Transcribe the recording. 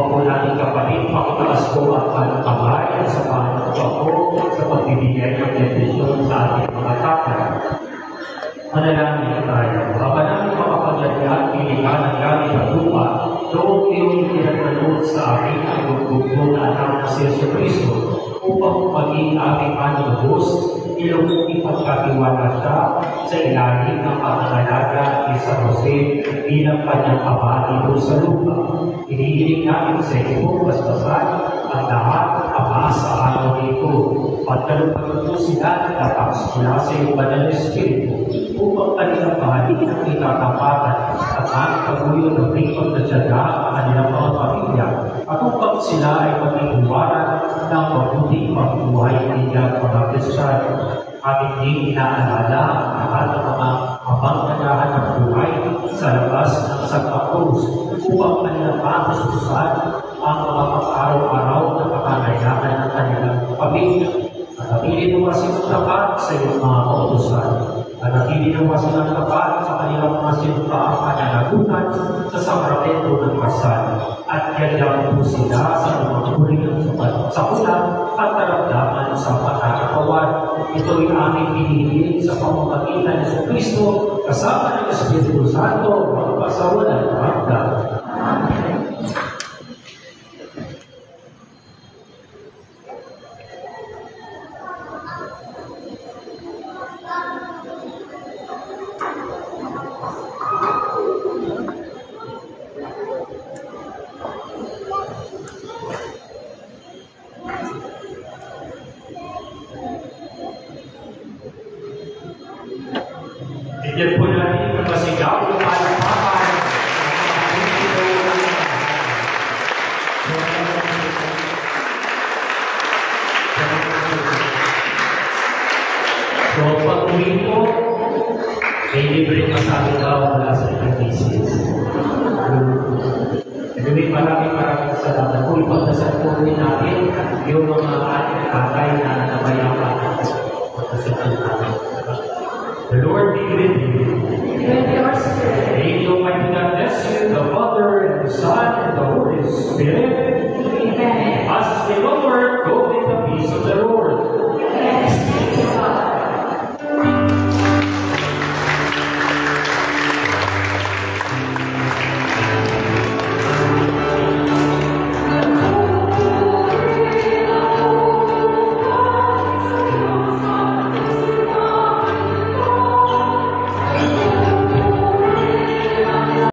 po natin kapatid, pakitaas po ang panagkabay at sa panagkabay po sa pagbibigay ng bendisyon sa ating mga tatay. Manalangin tayo. Baba namin makapangyarihan, pilihan ang gamit at lupa, doon iyong pinagtanod sa aking ang gugugong na anak na si Yesu Cristo, upang maging aming anubos, ilong ipagkatiwala siya sa ilalim ng pangangalaga ni San Jose bilang kanyang ama dito sa lupa. Hinihiling namin sa iyo, basbasan ang lahat ng ama sa araw nito. Pagkalupag ito sila at sila sa iyong banal na Espiritu upang kanilang pahalin ang itatapatan at ang pagbuyo ng rikot na siyada ang kanilang mga pamilya at upang sila ay pagkikiwaran ng mabuting pagbuhay nila mga Kristiyano. Aming din inaalala ang lahat ng mga mapangalahan ng buhay sa labas ng Santa Cruz upang kanilang makastusan ang mga pang-araw-araw na pangangailangan ng kanilang pamilya. Nanatili naman silang tapat sa iyong mga kautusan. Nanatili naman silang tapat sa kanilang mga sinutaang pananagutan sa sakramento ng kasal. At yan po sila sa mga huling sa kulang at karamdaman sa patakawan. Ito'y aming pinili sa pamamagitan ni Kristo kasama ng Espiritu Santo magpasawalan ng hanggan. Amen. Bigyan po natin ng masigaw ng palakpakan. So, pag-uwi po, may libre masabi daw mula sa Ephesians. Anyway, maraming salamat po. Ipagdasal po rin natin yung mga ating tatay na nabayaman. The Lord be with you. With your spirit. May the Almighty God bless you, the Father, and the Son, and the Holy Spirit. Amen. As the Lord, go